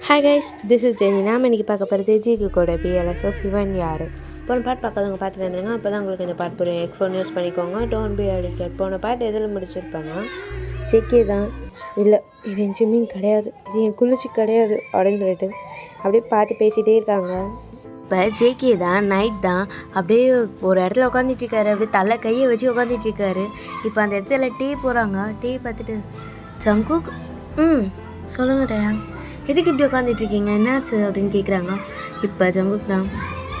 Hi guys, this is Jenny. நாம் இன்றைக்கி பார்க்க போகிறது ஜிக்கு கூட பிஎல்எஸ்எஃப் இவன் யார். போன பாட்டு பார்க்காதவங்க பார்த்துட்டு இருந்தாங்க. அப்போ தான் உங்களுக்கு இந்த பாட்டு புரியும். ஹெட்ஃபோன் யூஸ் பண்ணிக்கோங்க. Don't be addicted. போன பாட்டு எதில் முடிச்சிருப்பேன்னா ஜெக்கே தான் இல்லை, இவன் ஜிம்மின் கிடையாது, இது என் குளிர்ச்சி கிடையாது அப்படின்னு சொல்லிட்டு அப்படியே பார்த்து பேசிகிட்டே இருக்காங்க. இப்போ ஜேகே தான் நைட் தான் அப்படியே ஒரு இடத்துல உட்காந்துட்ருக்காரு. அப்படியே தலை கையை வச்சு உட்காந்துட்ருக்காரு. இப்போ அந்த இடத்துல டீ போகிறாங்க. டீ பார்த்துட்டு ஜங்குக் சொல்லுங்க டயா, எதுக்கு இப்படி உட்காந்துட்ருக்கீங்க, என்னாச்சு அப்படின்னு கேட்குறாங்க. இப்போ ஜங்குக் தான்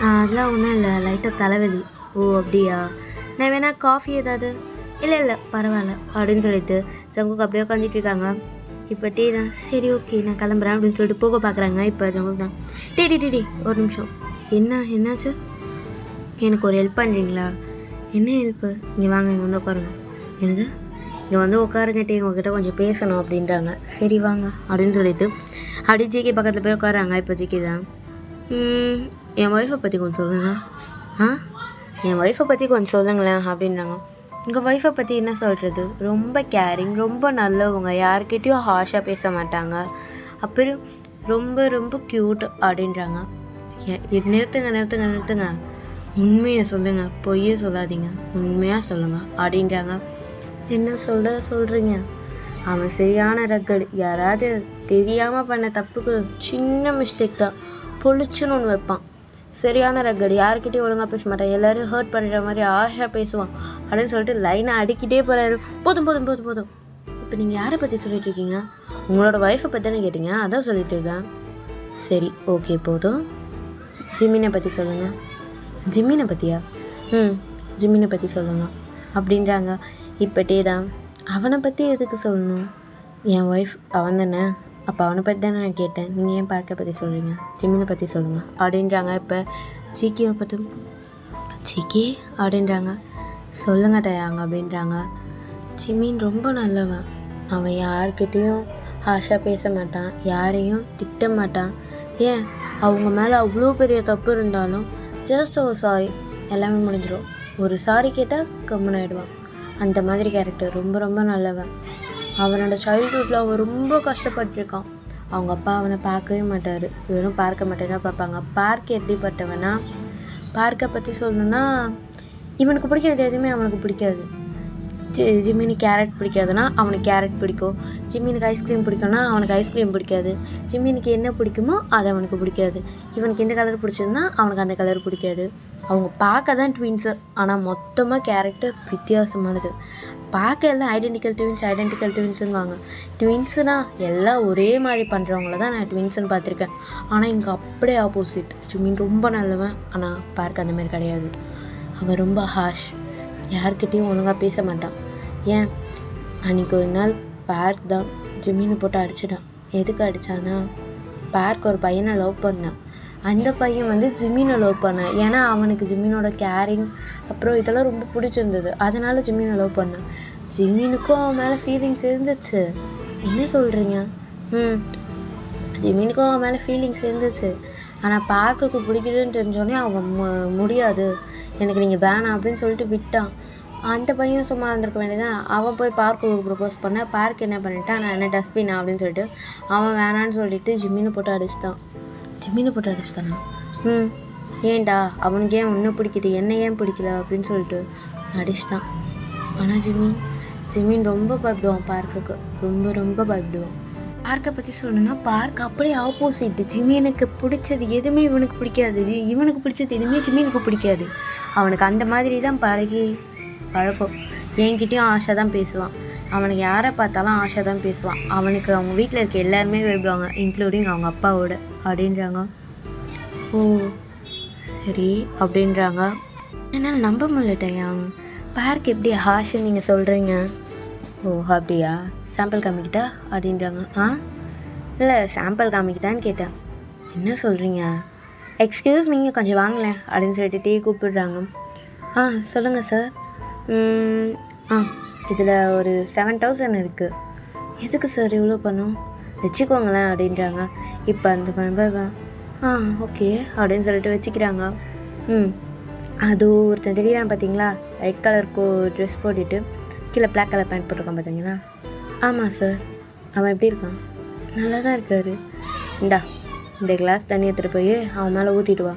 அதெல்லாம் ஒன்றும் இல்லை, லைட்டாக தலைவலி. ஓ அப்படியா, நான் வேணா காஃபி ஏதாவது? இல்லை பரவாயில்ல அப்படின்னு சொல்லிட்டு ஜங்குக் அப்படியே உட்காந்துட்ருக்காங்க. இப்போ டீ தான், சரி ஓகே நான் கிளம்புறேன் அப்படின்னு சொல்லிட்டு போக பார்க்குறாங்க. இப்போ ஜங்குக் தான் டீ ஒரு நிமிஷம், என்னாச்சு, எனக்கு ஒரு ஹெல்ப் பண்ணுறீங்களா? என்ன ஹெல்ப்பு? இங்கே வாங்க, இங்கே வந்து உட்காருங்க. என்னது? இங்கே வந்து உட்காருங்கட்டி, உங்ககிட்ட கொஞ்சம் பேசணும் அப்படின்றாங்க. சரி வாங்க அப்படின்னு சொல்லிட்டு அப்படியே ஜிகே பக்கத்தில் போய் உட்காராங்க. இப்போ ஜிகே தான் என் ஒய்ஃபை பற்றி கொஞ்சம் சொல்லுங்கள். என் ஒய்ஃபை பற்றி கொஞ்சம் சொல்லுங்களேன் அப்படின்றாங்க. உங்கள் ஒய்ஃபை பற்றி என்ன சொல்கிறது, ரொம்ப கேரிங், ரொம்ப நல்லவங்க, யார்கிட்டையும் ஹாஷாக பேச மாட்டாங்க, அப்புறம் ரொம்ப ரொம்ப க்யூட் அப்படின்றாங்க. நிறுத்துங்க, உண்மையை சொல்லுங்கள், பொய்யே சொல்லாதீங்க, உண்மையாக சொல்லுங்கள் அப்படின்றாங்க. என்ன சொல்கிறீங்க? அவன் சரியான ரக்கடு. யாராவது தெரியாமல் பண்ண தப்புக்கு சின்ன மிஸ்டேக் தான் பொழிச்சுன்னு ஒன்று வைப்பான். சரியான ரக்கடு, யாருக்கிட்டையும் ஒழுங்காக பேச மாட்டான், எல்லோரும் ஹர்ட் பண்ணுற மாதிரி ஆஷாக பேசுவான் அப்படின்னு சொல்லிட்டு லைனை அடிக்கிட்டே போகிறாரு. போதும். இப்போ நீங்கள் யாரை பற்றி சொல்லிட்டு இருக்கீங்க? உங்களோட ஒய்ஃபை பற்றி தானே கேட்டீங்க, அதான் சொல்லிட்டு இருக்கேன். சரி ஓகே போதும், ஜிம்மினை பற்றி சொல்லுங்கள். ஜிம்மினை பற்றியா? ஜிம்மினை பற்றி சொல்லுங்கள் அப்படின்றாங்க. இப்போட்டே தான் அவனை பற்றி எதுக்கு சொல்லணும், என் ஒய்ஃப் அவன் தானே, அப்போ அவனை பற்றி தானே நான் கேட்டேன், நீங்கள் ஏன் பார்க்க பற்றி சொல்கிறீங்க, ஜிம்மினை பற்றி சொல்லுங்கள் அப்படின்றாங்க. இப்போ ஜிகேவை பற்றி ஜிகே அப்படின்றாங்க. சொல்லுங்க டயாங்க அப்படின்றாங்க. ஜிம்மின் ரொம்ப நல்லவன், அவன் யார்கிட்டையும் ஹாஷாக பேச மாட்டான், யாரையும் திட்ட மாட்டான். ஏன் அவங்க மேலே அவ்வளோ பெரிய தப்பு இருந்தாலும் ஜஸ்ட் ஒரு சாரி, எல்லாமே முடிஞ்சிடும். ஒரு சாரி கேட்டால் கம்முன்னு ஆகிடுவான். அந்த மாதிரி கேரக்டர், ரொம்ப ரொம்ப நல்லவன். அவனோட சைல்ட்ஹுட்டில் அவன் ரொம்ப கஷ்டப்பட்டுருக்கான். அவங்க அப்பா அவனை பார்க்கவே மாட்டார், வெறும் பார்க்க மாட்டேன்னா பார்ப்பாங்க. பார்க்க எப்படிப்பட்டவனா, பார்க்கை பற்றி சொல்லணுன்னா இவனுக்கு பிடிக்காது எதுவுமே அவனுக்கு பிடிக்காது. ஜிம்மினுக்கு கேரட் பிடிக்காதுன்னா அவனுக்கு கேரட் பிடிக்கும், ஜிம்மினுக்கு ஐஸ்கிரீம் பிடிக்கும்னா அவனுக்கு ஐஸ்கிரீம் பிடிக்காது, ஜிம்மினுக்கு என்ன பிடிக்குமோ அது அவனுக்கு பிடிக்காது, இவனுக்கு எந்த கலர் பிடிச்சதுன்னா அவனுக்கு அந்த கலர் பிடிக்காது. அவங்க பார்க்க தான் ட்வின்ஸு, ஆனால் மொத்தமாக கேரக்டர் வித்தியாசமானது. பார்க்க எல்லாம் ஐடென்டிக்கல் ட்வின்ஸுன்னுவாங்க. ட்வின்ஸுனால் எல்லாம் ஒரே மாதிரி பண்ணுறவங்கள தான் நான் ட்வின்ஸுன்னு பார்த்துருக்கேன். ஆனால் இங்கே அப்படியே ஆப்போசிட். ஜிம்மின் ரொம்ப நல்லவன், ஆனால் பார்க்க அந்த மாதிரி கிடையாது. அவன் ரொம்ப ஹாஷ், யார்கிட்டையும் ஒழுங்காக பேச மாட்டான். ஏன் அன்றைக்கி ஒரு நாள் பார்க் தான் ஜிம்மினை போட்டு அடிச்சிட்டான். எதுக்கு அடித்தான்னா, பார்க் ஒரு பையனை லவ் பண்ணான். அந்த பையன் வந்து ஜிம்மினை லவ் பண்ணான். ஏன்னா அவனுக்கு ஜிம்மினோட கேரிங் அப்புறம் இதெல்லாம் ரொம்ப பிடிச்சிருந்தது, அதனால் ஜிம்மினை லவ் பண்ணான். ஜிம்மினுக்கும் அவன் மேலே ஃபீலிங்ஸ் இருந்துச்சு. என்ன சொல்கிறீங்க? ஜிம்மினுக்கும் அவன் மேலே ஃபீலிங்ஸ் இருந்துச்சு. ஆனால் பார்க்குக்கு பிடிக்குதுன்னு தெரிஞ்சோடனே அவன் முடியாது, எனக்கு நீங்கள் வேணாம் அப்படின்னு சொல்லிட்டு விட்டான். அந்த பையன் சும்மா இருந்திருக்க வேண்டியதான். அவன் போய் பார்க்குக்கு ப்ரப்போஸ் பண்ண, பார்க் என்ன பண்ணிட்டான், நான் என்ன டஸ்ட்பின் அப்படின்னு சொல்லிட்டு அவன் வேணான்னு சொல்லிட்டு ஜிம்மினை போட்டு அடிச்சிட்டான். ஏன்டா அவனுக்கு ஏன் ஒன்றும் பிடிக்குது, என்ன ஏன் பிடிக்கல அப்படின்னு சொல்லிட்டு அடிச்சிட்டான். ஆனால் ஜிம்மின் ரொம்ப பயப்படுவான் பார்க்குக்கு, ரொம்ப ரொம்ப பயப்படுவான். பார்க்கை பற்றி சொல்லணும்னா பார்க் அப்படியே ஆப்போசிட். ஜிம்மினுக்கு பிடிச்சது எதுவுமே இவனுக்கு பிடிக்காது, இவனுக்கு பிடிச்சது எதுவுமே ஜிம்மினுக்கு பிடிக்காது. அவனுக்கு அந்த மாதிரி தான் பழக்கம். என்கிட்டையும் ஆஷா தான் பேசுவான், அவனுக்கு யாரை பார்த்தாலும் ஆஷா தான் பேசுவான். அவனுக்கு அவங்க வீட்டில் இருக்க எல்லாருமே விடுவாங்க, இன்க்ளூடிங் அவங்க அப்பாவோட அப்படின்றாங்க. ஓ சரி அப்படின்றாங்க. என்னால் நம்ப முடியலையா, பார்க் எப்படி ஹாஷன்னு நீங்கள் சொல்கிறீங்க? ஓ அப்படியா, சாம்பிள் காமிக்கிட்டா அப்படின்றாங்க. இல்லை சாம்பிள் காமிக்கிட்டான்னு கேட்டேன். என்ன சொல்கிறீங்க? எக்ஸ்கியூஸ் நீங்கள் கொஞ்சம் வாங்கலேன் அப்படின்னு சொல்லிட்டு டீ கூப்பிடுறாங்க. சொல்லுங்கள் சார். இதில் ஒரு 7,000 இருக்குது. எதுக்கு சார் இவ்வளோ பண்ணும், வச்சுக்கோங்களேன் அப்படின்றாங்க. இப்போ அந்த மெம்பர் தான் ஓகே அப்படின்னு சொல்லிட்டு வச்சுக்கிறாங்க. அது ஒருத்தன் தெரியுறான் பார்த்தீங்களா, ரெட் கலர் ட்ரெஸ் போட்டுட்டு கீழே பிளாக் கலர் பேண்ட் போட்டிருக்கான் பார்த்தீங்களா? ஆமாம் சார். அவன் எப்படி இருக்கான்? நல்லா தான் இருக்கார். இந்தா இந்த கிளாஸ் தண்ணி எடுத்துகிட்டு போய் அவன் மேலே ஊற்றிட்டு வா.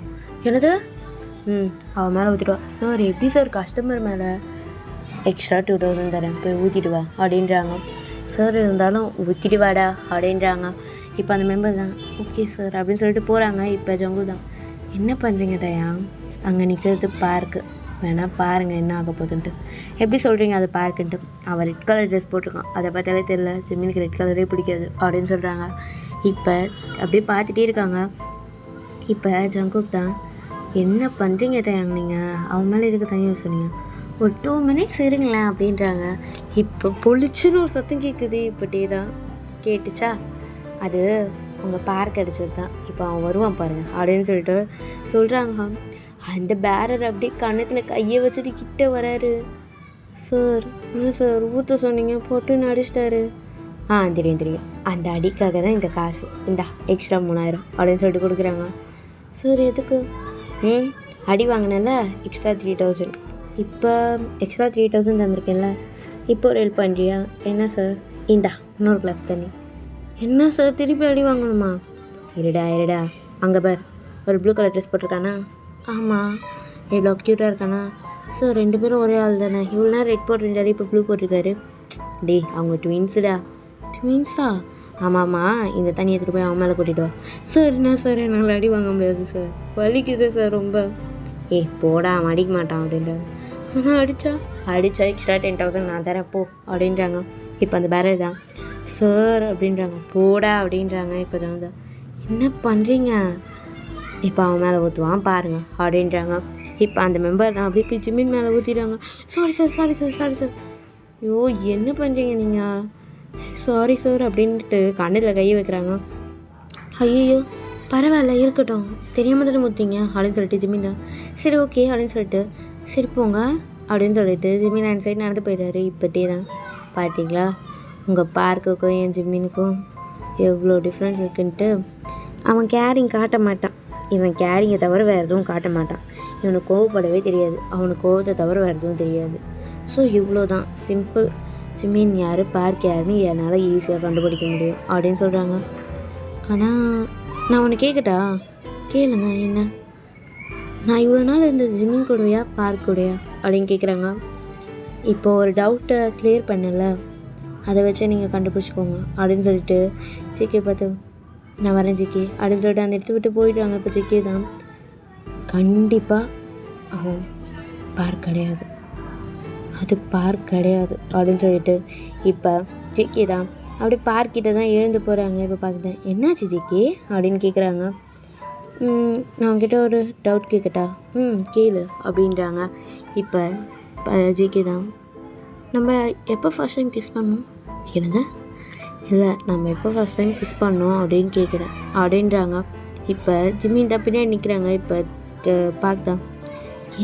என்னது? அவன் மேலே ஊற்றிட்டு வா. சார் எப்படி சார் கஸ்டமர் மேலே எக்ஸ்ட்ரா 2000 தரேன், போய் ஊற்றிட்டு வா அப்படின்றாங்க. சார் இருந்தாலும் ஊற்றிட்டு வாடா அப்படின்றாங்க. இப்போ அந்த மெம்பர் தான் ஓகே சார் அப்படின்னு சொல்லிட்டு போகிறாங்க. இப்போ ஜங்கு தான் என்ன பண்ணுறீங்க தயா? அங்கே நிற்கிறது பார்க்கு, வேணால் பாருங்கள் என்ன ஆக போகுதுன்ட்டு. எப்படி சொல்கிறீங்க அது பார்க்குன்ட்டு? அவன் ரெட் கலர் ட்ரெஸ் போட்டிருக்கான், அதை பார்த்தாலே தெரியல, ஜிம்மினுக்கு ரெட் கலரே பிடிக்காது அப்படின்னு சொல்கிறாங்க. இப்போ அப்படியே பார்த்துட்டே இருக்காங்க. இப்போ ஜங்குக் தான் என்ன பண்ணுறீங்க தயாங்க நீங்கள்? அவன் மேலே இதுக்கு தனியாக சொன்னீங்க, ஒரு 2 மினிட்ஸ் இருங்களேன் அப்படின்றாங்க. இப்போ பொழிச்சுன்னு ஒரு சத்தம் கேட்குது. இப்போ தான் கேட்டுச்சா? அது உங்கள் பார்க் அடிச்சது தான், இப்போ அவன் வருவான் பாருங்கள் அப்படின்னு சொல்லிட்டு சொல்கிறாங்க. அந்த பேரர் அப்படியே கன்னத்தில் கையை வச்சுட்டு கிட்ட வராரு. சார் என்ன சார் ஊற்ற சொன்னீங்க, போட்டுன்னு அடிச்சிட்டாரு. தெரியும், அந்த அடிக்காக தான் இந்த காசு, இந்தா எக்ஸ்ட்ரா 3000 அப்படின்னு சொல்லிட்டு கொடுக்குறாங்க. சார் எதுக்கு? அடி வாங்கினல எக்ஸ்ட்ரா 3000, இப்போ எக்ஸ்ட்ரா 3000 தந்திருக்கேன்ல, இப்போ ஒரு ஹெல்ப் பண்ணுறியா? என்ன சார்? இந்தா இன்னொரு கிளாஸ் தண்ணி. என்ன சார் திருப்பி அடி வாங்கணுமா? இருடா அங்கே பார், ஒரு ப்ளூ கலர் ட்ரெஸ் போட்டிருக்கானா? ஆமாம். எவ்வளோ க்யூட்டாக இருக்கானா? சார் 2 பேரும் ஒரே ஆள் தானே, இவ்வளோ நேரம் ரெட் போட்டிருந்தாரு, இப்போ ப்ளூ போட்டிருக்காரு. அவங்க ட்வின்ஸுடா. ட்வின்ஸா? ஆமாம்மா, இந்த தண்ணி எடுத்துகிட்டு போய் அவன் மேலே கூட்டிகிட்டு வா. சார் என்ன சார் என்னால் அடி வாங்க முடியாது சார், வலிக்குது சார் ரொம்ப. போடா அடிக்க மாட்டான் அப்படின்றாங்க. ஆனால் அடித்தா எக்ஸ்ட்ரா 10,000 நான் தரேன் போ அப்படின்றாங்க. இப்போ அந்த பேரர் தான் சார் அப்படின்றாங்க. போடா அப்படின்றாங்க. இப்போ தான் என்ன பண்ணுறீங்க? இப்போ அவன் மேலே ஊற்றுவான் பாருங்க அப்படின்றாங்க. இப்போ அந்த மெம்பர் தான் அப்படியே போய் ஜிம்மின் மேலே ஊற்றிடுறாங்க. Sorry sir. ஐயோ என்ன பண்ணுறீங்க நீங்கள்? சாரி சார் அப்படின்ட்டு கண்ணில் கை வைக்கிறாங்க. ஐயோ பரவாயில்ல இருக்கட்டும், தெரியாமல் தானே ஊற்றிங்க அப்படின்னு சொல்லிட்டு ஜிம்மின் தான் சரி ஓகே அப்படின்னு சொல்லிட்டு சரி போங்க அப்படின்னு சொல்லிட்டு ஜிம்மின் அந்த சைடு நடந்து போயிடுறாரு. இப்போட்டே தான் பார்த்தீங்களா உங்கள் பார்க்குக்கும் என் ஜிம்மினுக்கும் எவ்வளோ டிஃப்ரென்ஸ் இருக்குன்ட்டு. அவன் கேரிங் காட்ட மாட்டான், இவன் கேரிங்கை தவிர வேறு எதுவும் காட்ட மாட்டான். இவனுக்கு கோவப்படவே தெரியாது, அவனுக்கு கோவத்தை தவிர வேறு எதுவும் தெரியாது. ஸோ இவ்வளோ தான் சிம்பிள். ஜிம்மின் யார், பார்க் யாருன்னு என்னால் ஈஸியாக கண்டுபிடிக்க முடியும் அப்படின்னு சொல்கிறாங்க. ஆனால் நான் ஒன்று கேட்கட்டா? கேளுங்க. என்ன? நான் இவ்வளோ நாள் இருந்த ஜிம்மின் கூடவையா பார்க் கூடயா அப்படின்னு கேட்குறாங்க. இப்போது ஒரு டவுட்டை கிளியர் பண்ணல, அதை வச்சு நீங்கள் கண்டுபிடிச்சிக்கோங்க அப்படின்னு சொல்லிட்டு ஜிகே பார்த்து நான் வரேன் ஜிகே அப்படின்னு சொல்லிட்டு அந்த இடத்த விட்டு போயிடுறாங்க. இப்போ ஜிகே தான் கண்டிப்பாக அவன் பார்க் கிடையாது, அது பார்க் கிடையாது அப்படின்னு சொல்லிட்டு இப்போ ஜிகே தான் அப்படியே பார்க்கிட்ட தான் எழுந்து போகிறாங்க. இப்போ பார்க்குறேன் என்னாச்சு ஜிகே அப்படின்னு கேட்குறாங்க. நான் உங்ககிட்ட ஒரு டவுட் கேட்கட்டா? கேளு அப்படின்றாங்க. இப்போ ஜிகே தான் நம்ம எப்போ ஃபர்ஸ்ட் டைம் கிஸ் பண்ணோம்? என்னது? இல்லை நம்ம எப்போ ஃபர்ஸ்ட் டைம் கிஸ் பண்ணோம் அப்படின்னு கேட்குறேன் அப்படின்றாங்க. இப்போ ஜிம்மின் தான் பின்னாடி நிற்கிறாங்க. இப்போ பார்க் தான்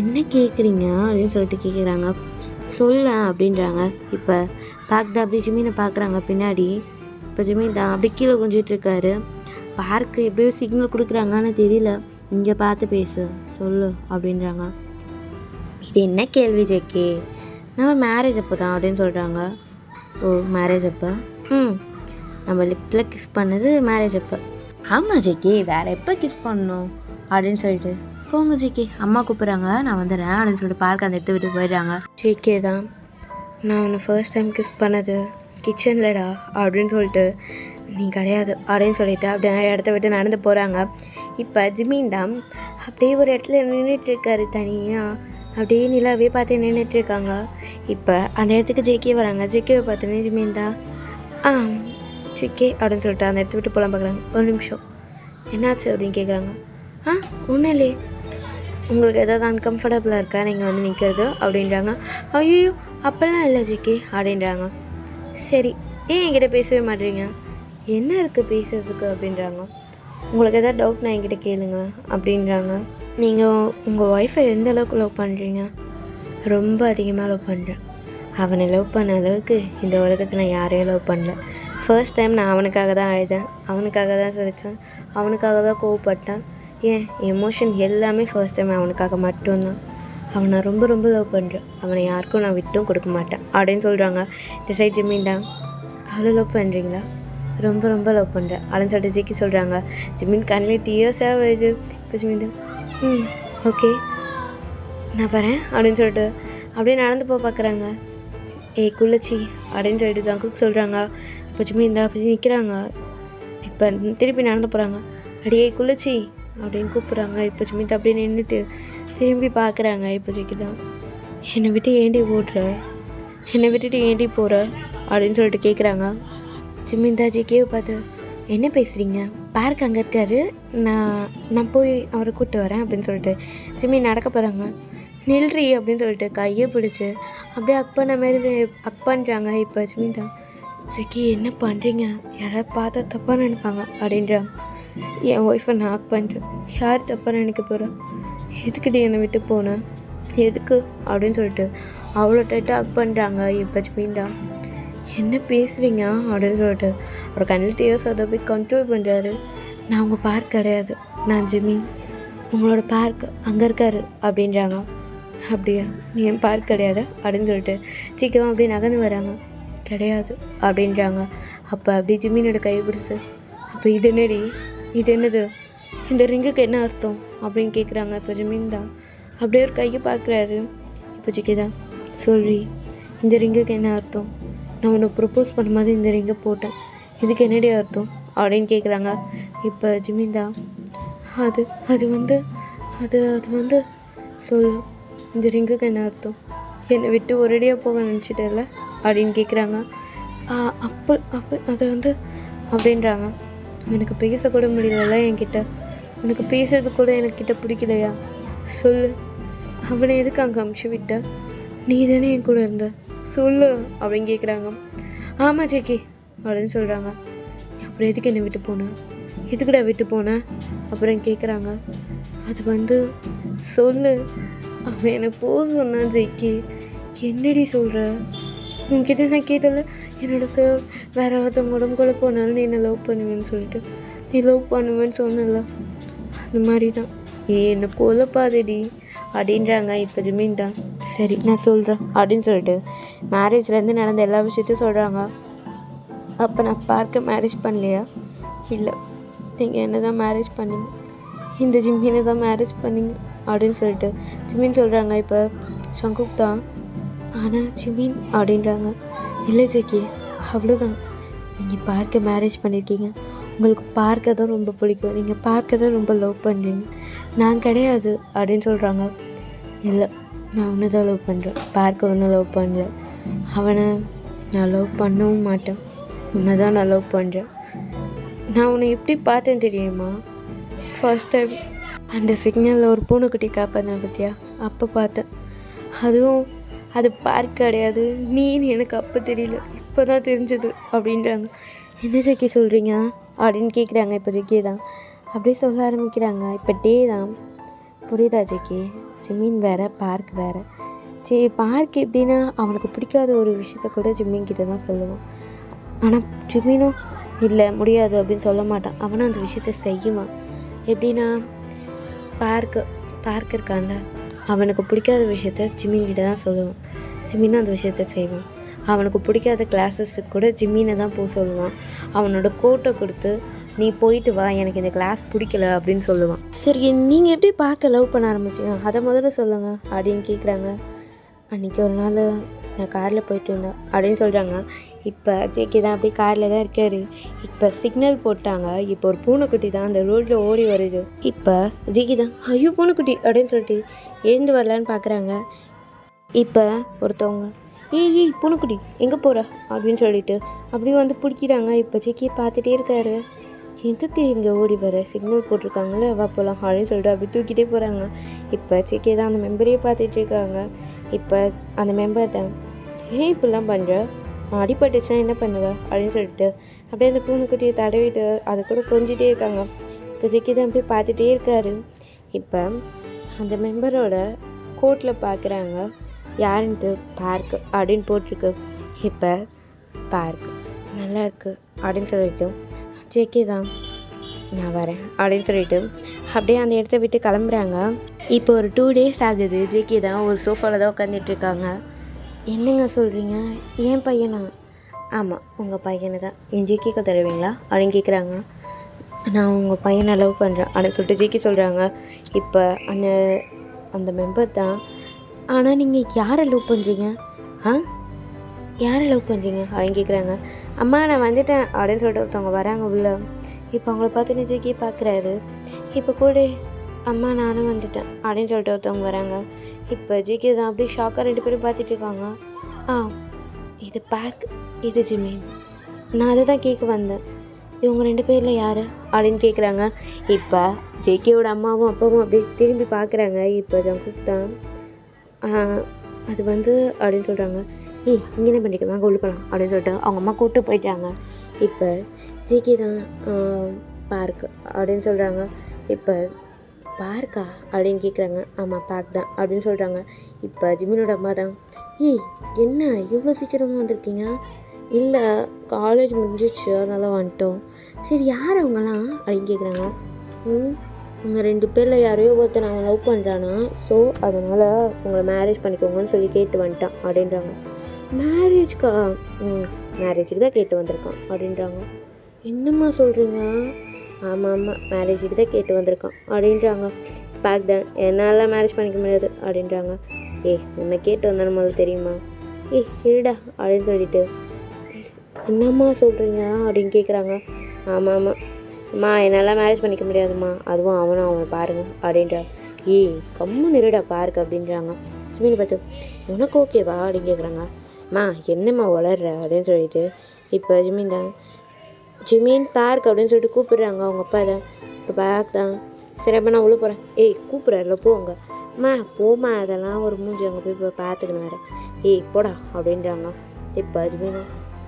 என்ன கேட்குறீங்க அப்படின்னு சொல்லிட்டு கேட்குறாங்க. சொல்ல அப்படின்றாங்க. இப்போ பார்க் தான் அப்படி ஜிம்மினை பார்க்குறாங்க பின்னாடி. இப்போ ஜிம்மின் தான் அப்படி கீழே குஞ்சிட்டு இருக்காரு. பார்க்கு எப்படியோ சிக்னல் கொடுக்குறாங்கன்னு தெரியல, இங்கே பார்த்து பேசு சொல்லு அப்படின்றாங்க. இது என்ன கேள்வி ஜேகே? நம்ம மேரேஜ் அப்போ தான் அப்படின்னு சொல்கிறாங்க. ஓ மேரேஜ் அப்போ? நம்ம லிப்பில் கிஸ் பண்ணது மேரேஜ் அப்போ. ஆமாம் ஜேகே, வேறு எப்போ கிஸ் பண்ணணும் அப்படின்னு சொல்லிட்டு போங்க ஜேகே, அம்மா கூப்பிட்றாங்க நான் வந்துடுறேன் அப்படின்னு சொல்லிட்டு பார்க்க அந்த இடத்த விட்டு போயிடுறாங்க. ஜேகே தான் நான் உன்னை ஃபர்ஸ்ட் டைம் கிஸ் பண்ணது கிச்சன்லடா அப்படின்னு சொல்லிட்டு நீ கிடையாது அப்படின்னு சொல்லிட்டு அப்படியே நிறைய இடத்த விட்டு நடந்து போகிறாங்க. இப்போ ஜிம்மின் தான் அப்படியே ஒரு இடத்துல நின்றுட்டுருக்காரு தனியாக, அப்படியே நிலாவே பார்த்து நின்றுட்டுருக்காங்க. இப்போ அந்த இடத்துக்கு ஜேகே வராங்க. ஜேகேவை பார்த்தோன்னே ஜிம்மின் தான் ஜேகே அப்படின்னு சொல்லிட்டு அந்த இடத்த விட்டு போகலாம் பார்க்குறாங்க. ஒரு நிமிஷம் என்னாச்சு அப்படின்னு கேட்குறாங்க. ஒன்றும் இல்லையே, உங்களுக்கு எதாவது அன்கம்ஃபர்டபுளாக இருக்கா நீங்கள் வந்து நிற்கிறது அப்படின்றாங்க. ஐயோ அப்போல்லாம் இல்லை ஜிகே அப்படின்றாங்க. சரி ஏன் என்கிட்ட பேசவே மாட்டேறீங்க? என்ன இருக்குது பேசுறதுக்கு அப்படின்றாங்க. உங்களுக்கு எதாவது டவுட்னா என்கிட்ட கேளுங்களேன் அப்படின்றாங்க. நீங்கள் உங்கள் ஒய்ஃபை எந்த அளவுக்கு லவ் பண்ணுறீங்க? ரொம்ப அதிகமாக லவ் பண்ணுறேன். அவனை லவ் பண்ண அளவுக்கு இந்த உலகத்தில் யாரையும் லவ் பண்ணல. ஃபர்ஸ்ட் டைம் நான் அவனுக்காக தான் அழுதேன், அவனுக்காக தான் சிரித்தேன், அவனுக்காக தான் கோவப்பட்டேன். ஏன் எமோஷன் எல்லாமே ஃபர்ஸ்ட் டைம் அவனுக்காக மட்டும்தான். அவனை ரொம்ப ரொம்ப லவ் பண்ணுறேன், அவனை யாருக்கும் நான் விட்டும் கொடுக்க மாட்டேன் அப்படின்னு சொல்கிறாங்க. இந்த சைட் ஜிம்மின் தான் அவ்வளோ லவ் பண்ணுறீங்களா? ரொம்ப ரொம்ப லவ் பண்ணுறேன் அப்படின்னு சொல்லிட்டு ஜிக்கி சொல்கிறாங்க. ஜிமின் கண்ணிலே டீயர்ஸாக வருது. இப்போ ஜிமின் ஓகே நான் வரேன் அப்படின்னு சொல்லிட்டு அப்படியே நடந்து போக பார்க்குறாங்க. ஏய் குள்ளச்சி அப்படின்னு சொல்லிட்டு ஜங்குக்கு சொல்கிறாங்க. இப்போ ஜிமின் அப்படி நிற்கிறாங்க. இப்போ திருப்பி நடந்து போகிறாங்க. அடியே குள்ளச்சி அப்படின்னு கூப்பிட்றாங்க. இப்போ ஜிமின் அப்படியே நின்றுட்டு திரும்பி பார்க்குறாங்க. இப்போ ஜிக்கி தான் என்னை விட்டு ஏண்டி ஓடுற, என்னை விட்டுட்டு ஏண்டி போகிற அப்படின்னு சொல்லிட்டு கேட்குறாங்க. ஜிமின் தான் ஜிக்கியை பார்த்து என்ன பேசுகிறீங்க, பார்க் அங்கே இருக்காரு, நான் போய் அவரை கூப்பிட்டு வரேன் அப்படின்னு சொல்லிட்டு ஜிமின் நடக்க போகிறாங்க. நில்றி அப்படின்னு சொல்லிட்டு கையை பிடிச்சி அப்படியே அக் பண்ண மாதிரி அக் பண்ணுறாங்க. இப்போ ஜிமின் தான் ஜிக்கி என்ன பண்ணுறீங்க, யாராவது பார்த்தா தப்பாக நினைப்பாங்க அப்படின்றாங்க. என் ஒய்ஃபை நான் அக் பண்ணுறேன், யார் தப்பாக நினைக்க போகிறேன், எதுக்கிட்ட என்னை விட்டு போனேன் எதுக்கு அப்படின்னு சொல்லிட்டு அவ்வளோ டைட்டாக அக் பண்ணுறாங்க. இப்போ ஜிமின் தான் என்ன பேசுகிறீங்க அப்படின்னு சொல்லிட்டு ஒரு கண்ணில் டீயர்ஸ் அதை போய் கண்ட்ரோல் பண்ணுறாரு. நான் உங்கள் பார்க் கிடையாது, நான் ஜிமின், உங்களோட பார்க் அங்கே இருக்காரு அப்படின்றாங்க. அப்படியா, நீ என் பார்க் கிடையாது அப்படின்னு சொல்லிட்டு சீக்கிரம் அப்படியே நகர்ந்து வராங்க. கிடையாது அப்படின்றாங்க. அப்போ அப்படியே ஜிமினோட கை பிடிச்சி அப்போ இது என்னடி, இது என்னது, இந்த ரிங்குக்கு என்ன அர்த்தம் அப்படின்னு கேட்குறாங்க. இப்போ ஜிமின் தான் அப்படியே ஒரு கையை பார்க்குறாரு. இப்போ ஜிக்கி தான் சொல்லி இந்த ரிங்குக்கு என்ன அர்த்தம், நான் உன்னை ப்ரப்போஸ் பண்ணும்போது இந்த ரிங்கை போட்டேன், இதுக்கு என்னடி அர்த்தம் அப்படின்னு கேட்குறாங்க. இப்போ ஜிமின் தான் அது அது வந்து அது அது வந்து சொல்லு, இந்த ரிங்குக்கு என்ன அர்த்தம், என்னை விட்டு ஒரேடியாக போக நினச்சிட்டல அப்படின்னு கேட்குறாங்க. அப்போ அப்போ அது வந்து அப்படின்றாங்க. எனக்கு பேசக்கூட முடியல என்கிட்ட, உனக்கு பேசுறது கூட எனக்கிட்ட பிடிக்கலையா, சொல்லு, அவனை எதுக்கு அங்கே அமுச்சு விட்ட, நீ தானே என் கூட இருந்த, சொல்லு அப்படின்னு கேட்குறாங்க. ஆமாம் ஜெக்கி அப்படின்னு சொல்கிறாங்க. அப்புறம் எதுக்கு என்னை விட்டு போனேன், எதுக்குடா விட்டு போனேன் அப்புறம் கேட்குறாங்க. அது வந்து சொல்லு, அவன் என்னை போக சொன்னான் ஜெக்கி, என்னடி சொல்கிற, உன்கிட்ட நான் கேட்டல என்னோடய சார் வேற ஒருத்தவங்க உடம்புக்குள்ளே போனாலும் நீ என்னை லவ் பண்ணுவேன்னு சொல்லிட்டு, நீ லவ் பண்ணுவேன்னு சொன்னல, அந்த மாதிரி தான் என்னை கொலைப்பாதடி அப்படின்றாங்க. இப்போ ஜிமின் தான் சரி நான் சொல்கிறேன் அப்படின்னு சொல்லிட்டு மேரேஜ்லேருந்து நடந்த எல்லா விஷயத்தையும் சொல்கிறாங்க. அப்போ நான் பார்க்க மேரேஜ் பண்ணலையா, இல்லை நீங்கள் என்ன தான் மேரேஜ் பண்ணிங்க, இந்த ஜிம்மினை தான் மேரேஜ் பண்ணிங்க அப்படின்னு சொல்லிட்டு ஜிமின் சொல்கிறாங்க. இப்போ சங்குக் தான் ஆனால் ஜிமின் அப்படின்றாங்க. இல்லை ஜெக்கி அவ்வளோதான், நீங்கள் பார்க்க மேரேஜ் பண்ணியிருக்கீங்க, உங்களுக்கு பார்க்க தான் ரொம்ப பிடிக்கும், நீங்கள் பார்க்க தான் ரொம்ப லவ் பண்ணுறீங்க, நான் கிடையாது அப்படின்னு சொல்கிறாங்க. இல்லை நான் ஒன்று தான் லவ் பண்ணுறேன், பார்க்க ஒன்றும் லவ் பண்ணல, அவனை நான் லவ் பண்ணவும் மாட்டேன், உன்னை தான் நான் லவ் பண்ணுறேன். நான் உன்னை எப்படி பார்த்தேன் தெரியுமா, ஃபர்ஸ்ட் டைம் அந்த சிக்னலில் ஒரு பூனைக்குட்டி காப்பாற்றின பற்றியா அப்போ பார்த்தேன், அதுவும் அது பார்க் கிடையாது நீன்னு எனக்கு அப்போ தெரியல, இப்போ தான் தெரிஞ்சது அப்படின்றாங்க. என்ன ஜெக்கி சொல்கிறீங்க அப்படின்னு கேட்குறாங்க. இப்போ ஜெக்கி தான் அப்படியே சொல்ல ஆரம்பிக்கிறாங்க. இப்போ டே தான் புரியுதா ஜெக்கி, ஜிமின் வேறு பார்க் வேறு. சரி பார்க் எப்படின்னா அவனுக்கு பிடிக்காத ஒரு விஷயத்த கூட ஜிமின் கிட்ட தான் சொல்லுவான், ஆனால் ஜிமினும் இல்லை முடியாது அப்படின்னு சொல்ல மாட்டான், அவனும் அந்த விஷயத்த செய்வான். எப்படின்னா பார்க் இருக்கான்ல, அவனுக்கு பிடிக்காத விஷயத்த ஜிமின் கிட்ட தான் சொல்லுவான், ஜிமினும் அந்த விஷயத்த செய்வான். அவனுக்கு பிடிக்காத கிளாஸஸுக்கு கூட ஜிம்மினை தான் போக சொல்லுவான், அவனோட கோட்டை கொடுத்து நீ போயிட்டு வா எனக்கு இந்த கிளாஸ் பிடிக்கல அப்படின்னு சொல்லுவான். சரி நீங்கள் எப்படி பார்க்க லவ் பண்ண ஆரம்பிச்சிங்க அதை முதல்ல சொல்லுங்கள் அப்படின்னு கேட்குறாங்க. அன்றைக்கி ஒரு நாள் நான் காரில் போயிட்டு இருந்தேன் அப்படின்னு சொல்கிறாங்க. இப்போ ஜேகே தான் அப்படியே காரில் தான் இருக்கார். இப்போ சிக்னல் போட்டாங்க, இப்போ ஒரு பூனைக்குட்டி தான் அந்த ரோட்டில் ஓடி வருது. இப்போ ஜேகே தான் ஐயோ பூனைக்குட்டி அப்படின்னு சொல்லிட்டு எழுந்து வரலான்னு பார்க்குறாங்க. இப்போ ஒருத்தவங்க ஏய் பூனைக்குட்டி எங்கே போகிற அப்படின்னு சொல்லிட்டு அப்படியே வந்து பிடிக்கிறாங்க. இப்போ ஜேகே பார்த்துட்டே இருக்காரு, எதுக்கு இங்கே ஓடி வர, சிக்னல் போட்டிருக்காங்களே வா போகலாம் அப்படின்னு சொல்லிட்டு அப்படி தூக்கிட்டே போகிறாங்க. இப்போ ஜேகே தான் அந்த மெம்பரையே பார்த்துட்டு இருக்காங்க. இப்போ அந்த மெம்பர் தான் ஏன் இப்படிலாம் பண்ணுற, அடிபட்டுச்சுன்னா என்ன பண்ணுவேன் அப்படின்னு சொல்லிட்டு அப்படியே அந்த பூனைக்குட்டியை தடவிட்டு அதை கூட கொஞ்சிட்டே இருக்காங்க. இப்போ ஜேகே தான் அப்படியே பார்த்துட்டே இருக்காரு. இப்போ அந்த மெம்பரோட கோட்டில் பார்க்குறாங்க, யாருன்ட்டு பார்க் அப்படின்னு போட்டிருக்கு. இப்போ பார்க் நல்லா இருக்குது அப்படின்னு சொல்லிட்டு ஜேகே தான் நான் வரேன் அப்படின்னு சொல்லிட்டு அப்படியே அந்த இடத்த விட்டு கிளம்புறாங்க. இப்போ ஒரு 2 days ஆகுது. ஜேகே தான் ஒரு சோஃபாவில் தான் உட்காந்துட்ருக்காங்க. என்னங்க சொல்கிறீங்க, ஏன் பையனா ஆமாம் உங்கள் பையனை தான் என் ஜிகேக்கு தருவீங்களா அப்படின்னு கேட்குறாங்க. நான் உங்கள் பையனை லவ் பண்ணுறேன் அப்படின்னு சொல்லிட்டு ஜிகே சொல்கிறாங்க. இப்போ அந்த அந்த மெம்பர் தான். ஆனால் நீங்கள் யாரை லவ் பண்ணுறீங்க? ஆ யாரை லவ் பண்ணுறீங்க அப்படின்னு கேட்குறாங்க. அம்மா நான் வந்துட்டேன் அப்படின்னு சொல்லிட்டு ஒருத்தவங்க வராங்க உள்ள. இப்போ அவங்கள பார்த்துட்டு ஜிகே பார்க்குறாரு. இப்போ கூட அம்மா நானும் வந்துட்டேன் அப்படின்னு சொல்லிட்டு ஒருத்தவங்க வராங்க. இப்போ ஜிகே தான் அப்படியே ஷாக்காக 2 பேரும் பார்த்துட்டு இருக்காங்க. ஆ இது பார்க், இது ஜிமின். நான் அதை தான் கேட்க வந்தேன். இவங்க 2 பேரில் யார் அப்படின்னு கேட்குறாங்க. இப்போ ஜேகேவோட அம்மாவும் அப்பாவும் அப்படியே திரும்பி பார்க்குறாங்க. இப்போ ஜங்குக் தான் அது வந்து அப்படின்னு சொல்கிறாங்க. ஏய் இங்கே என்ன பண்ணிக்க வாங்க உள்ள போகலாம் அப்படின்னு சொல்லிட்டு அவங்க அம்மா கூப்பிட்டு போயிட்டாங்க. இப்போ ஜேகே தான் பார்க் அப்படின்னு சொல்கிறாங்க. இப்போ பார்க்கா அப்படின்னு கேட்குறாங்க. ஆமாம் பார்க் தான் அப்படின்னு சொல்கிறாங்க. இப்போ ஜிமினோட அம்மா தான். ஏய் என்ன இவ்வளோ சீக்கிரமாக வந்திருக்கீங்க? இல்லை காலேஜ் முடிஞ்சிச்சு அதனால வந்துட்டோம். சரி யார் அவங்களாம் அப்படின்னு கேட்குறாங்க. உங்கள் 2 பேரில் யாரையோ ஒருத்தர் நான் லவ் பண்ணுறானா, ஸோ அதனால் உங்களை மேரேஜ் பண்ணிக்கோங்கன்னு சொல்லி கேட்டு வந்துட்டான் அப்படின்றாங்க. மேரேஜ்க்கா? மேரேஜுக்கு தான் கேட்டு வந்திருக்கான் அப்படின்றாங்க. என்னம்மா சொல்கிறீங்க? ஆமாம் மேரேஜுக்கு தான் கேட்டு வந்திருக்கான் அப்படின்றாங்க. பேக் தான் என்னால் மேரேஜ் பண்ணிக்க முடியாது அப்படின்றாங்க. ஏய் உன்னை கேட்டு வந்தானு முதல்ல தெரியுமா? ஏய் இருடா அப்படின்னு சொல்லிட்டு என்னம்மா சொல்கிறீங்க அப்படின்னு கேட்குறாங்க. ஆமாம் அம்மா என்னால் மேரேஜ் பண்ணிக்க முடியாதும்மா, அதுவும் அவனை பாருங்க அப்படின்றா. ஏய் கம்முன்னு இருடா பார்க்க அப்படின்றாங்க. ஜிமினை பார்த்து உனக்கு ஓகேவா அப்படின்னு கேட்குறாங்க. அம்மா என்னம்மா வளர்ற அப்படின்னு சொல்லிட்டு இப்போ ஜிமின் தான் ஜிமின் பார்க் அப்படின்னு சொல்லிட்டு கூப்பிடுறாங்க அவங்க அப்பா தான். இப்போ பார்க் தான் சரி அப்போ நான் உள்ள போகிறேன். ஏய் கூப்பிட்றாருல போங்க அம்மா போம்மா, அதெல்லாம் ஒரு மூஞ்சி அங்கே போய் இப்போ பார்த்துக்கணும் வேறு. ஏய் போடா அப்படின்றாங்க. இப்போ ஜிமினா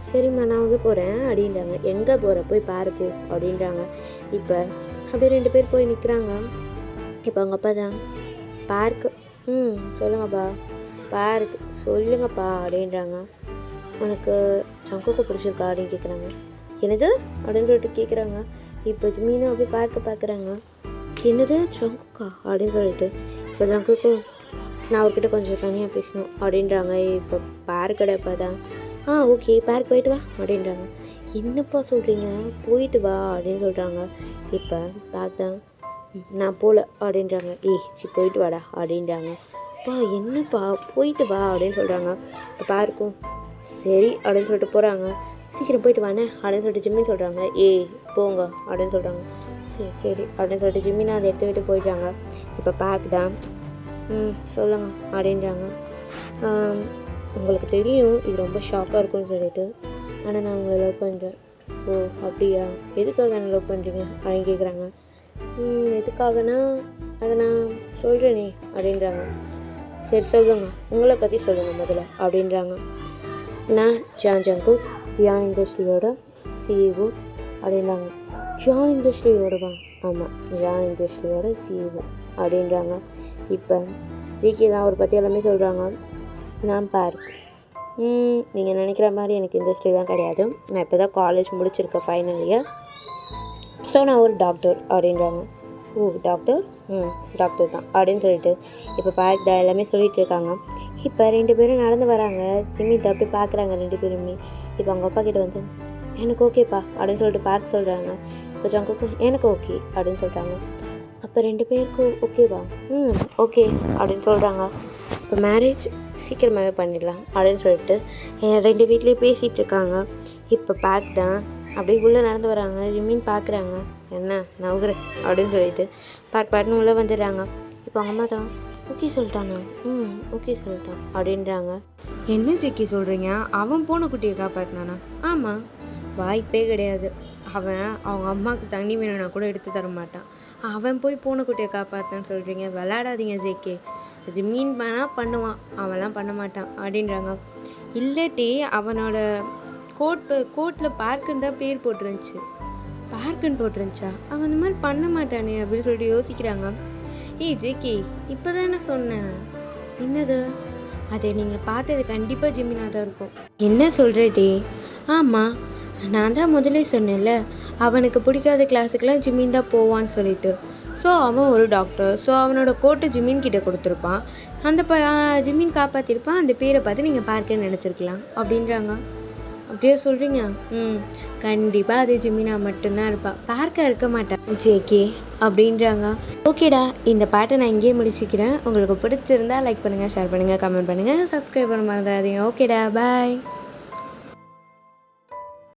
சரிம்மா நான் வந்து போகிறேன் அப்படின்றாங்க. எங்கே போகிற போய் பாரு போ அப்படின்றாங்க. இப்போ அப்படியே 2 பேர் போய் நிற்கிறாங்க. இப்போ அவங்க அப்பா தான் பார்க்கு சொல்லுங்கப்பா பார்க் சொல்லுங்கப்பா அப்படின்றாங்க. உனக்கு ஜங்குக்கு பிடிச்சிருக்கா அப்படின்னு கேட்குறாங்க. என்னது அப்படின்னு சொல்லிட்டு கேட்குறாங்க. இப்போ ஜிமினும் அப்படியே பார்க்குறாங்க. என்னது ஜங்குக்கா அப்படின்னு சொல்லிட்டு இப்போ ஜங்குக்கும் நான் அவர்கிட்ட கொஞ்சம் தனியாக பேசணும் அப்படின்றாங்க. இப்போ பார்க்கடை அப்பா தான் ஓகே பார்க் போயிட்டு வா அப்படின்றாங்க. என்னப்பா சொல்கிறீங்க? போயிட்டு வா அப்படின்னு சொல்கிறாங்க. இப்போ பார்க் தான் நான் போகல அப்படின்றாங்க. போயிட்டு வாடா அப்படின்றாங்க. அப்பா என்னப்பா போயிட்டு வா அப்படின்னு சொல்கிறாங்க. இப்போ பார்க்கும் சரி அப்படின்னு சொல்லிட்டு போகிறாங்க. சீக்கிரம் போயிட்டு வானே அப்படின்னு சொல்லிட்டு ஜிம்மின்னு சொல்கிறாங்க. போங்க அப்படின்னு சொல்கிறாங்க. சரி அப்படின்னு சொல்லிட்டு ஜிம்மினா அதை எடுத்து விட்டு போயிட்டாங்க. இப்போ பார்க் தான் சொல்லுங்க அப்படின்றாங்க. உங்களுக்கு தெரியும் இது ரொம்ப ஷாக்காக இருக்கும்னு சொல்லிட்டு, ஆனால் நான் உங்களை லவ் பண்ணுறேன். ஓ அப்படியா, எதுக்காக என்ன லவ் பண்ணுறீங்க அப்படின்னு கேட்குறாங்க. எதுக்காகனா அதை நான் சொல்கிறேனே அப்படின்றாங்க. சரி சொல்லுங்க, உங்களை பற்றி சொல்லுங்கள் முதல்ல அப்படின்றாங்க. நான் ஜங்குக் ஜியான் இண்டஸ்ட்ரியோட சிஇஓ அப்படின்றாங்க. ஜியான் இண்டஸ்ட்ரியோடவா? ஆமாம் ஜியான் இண்டஸ்ட்ரியோட சிஇஓ அப்படின்றாங்க. இப்போ ஜிகே தான் அவர் பற்றி எல்லாமே சொல்கிறாங்க. நான் பார்க் நீங்கள் நினைக்கிற மாதிரி எனக்கு இண்டஸ்ட்ரிலாம் கிடையாது. நான் இப்போ தான் காலேஜ் முடிச்சிருக்கேன் ஃபைனல் இயர். ஸோ நான் ஒரு டாக்டர் அப்படின்றாங்க. ஓ டாக்டர் டாக்டர் தான் அப்படின்னு சொல்லிட்டு இப்போ பார்க் தான் எல்லாமே சொல்லிகிட்டு இருக்காங்க. இப்போ 2 பேரும் நடந்து வராங்க. ஜிம்மித்தை அப்படி பார்க்குறாங்க 2 பேருமே. இப்போ அவங்க அப்பா கிட்ட வந்து எனக்கு ஓகேப்பா அப்படின்னு சொல்லிட்டு பார்க் சொல்கிறாங்க. இப்போ ஜங்குக்கும் எனக்கு ஓகே அப்படின்னு சொல்கிறாங்க. அப்போ 2 பேருக்கும் ஓகேவா? ஓகே அப்படின்னு சொல்கிறாங்க. இப்போ மேரேஜ் சீக்கிரமாகவே பண்ணிடலாம் அப்படின்னு சொல்லிட்டு 2 வீட்லேயும் பேசிகிட்டு இருக்காங்க. இப்போ பேக் தான் அப்படியே உள்ளே நடந்து வராங்க. ஜிம்மின்னு பார்க்குறாங்க. என்ன நவுகுற அப்படின்னு சொல்லிட்டு பாட்டுன்னு உள்ளே வந்துடுறாங்க. இப்போ அவங்க அம்மா தான் ஓகே சொல்லிட்டானா? ஓகே சொல்லிட்டான் அப்படின்றாங்க. என்ன ஜிக்கி சொல்கிறீங்க? அவன் போன குட்டியை காப்பாற்றினானா? ஆமாம், வாய்ப்பே கிடையாது. அவன் அவங்க அம்மாவுக்கு தண்ணி வேணும்னா கூட எடுத்து தர மாட்டான். அவன் போய் பூனை குட்டியை காப்பாற்றினான்னு சொல்கிறீங்க? விளையாடாதீங்க ஜேகே. அது மீன் வேணால் பண்ணுவான், அவன்லாம் பண்ண மாட்டான் அப்படின்றாங்க. இல்லாட்டி அவனோட கோட்டில் பார்க்குன்னு தான் பேர் போட்டுருந்துச்சு. பார்க்குன்னு போட்டுருந்துச்சா? அவன் இந்த மாதிரி பண்ண மாட்டானே அப்படின்னு சொல்லிட்டு யோசிக்கிறாங்க. ஜேகே இப்போ தானே சொன்னேன். என்னது? அதை நீங்கள் பார்த்தது கண்டிப்பாக ஜிம்மினா தான் இருக்கும். என்ன சொல்கிறே? ஆமாம், நான் தான் முதலே சொன்னேன்ல அவனுக்கு பிடிக்காத கிளாஸுக்கெலாம் ஜிம்மின் தான் போவான்னு சொல்லிட்டு. ஸோ அவன் ஒரு டாக்டர். ஸோ அவனோட கோட்டை ஜிம்மின் கிட்டே கொடுத்துருப்பான். அந்த ஜிம்மின் காப்பாற்றிருப்பான். அந்த பேரை பார்த்து நீங்கள் பார்க்கன்னு நினச்சிருக்கலாம் அப்படின்றாங்க. அப்படியே சொல்கிறீங்க? கண்டிப்பாக அது ஜிமினா மட்டும்தான் இருப்பா, பார்க்க இருக்க மாட்டேன் ஜேகே அப்படின்றாங்க. ஓகேடா, இந்த பாட்டை நான் இங்கேயே முடிச்சுக்கிறேன். உங்களுக்கு பிடிச்சிருந்தா லைக் பண்ணுங்கள், ஷேர் பண்ணுங்கள், கமெண்ட் பண்ணுங்கள், சப்ஸ்கிரைப் பண்ண மறந்துடாதீங்க. ஓகேடா, பாய்.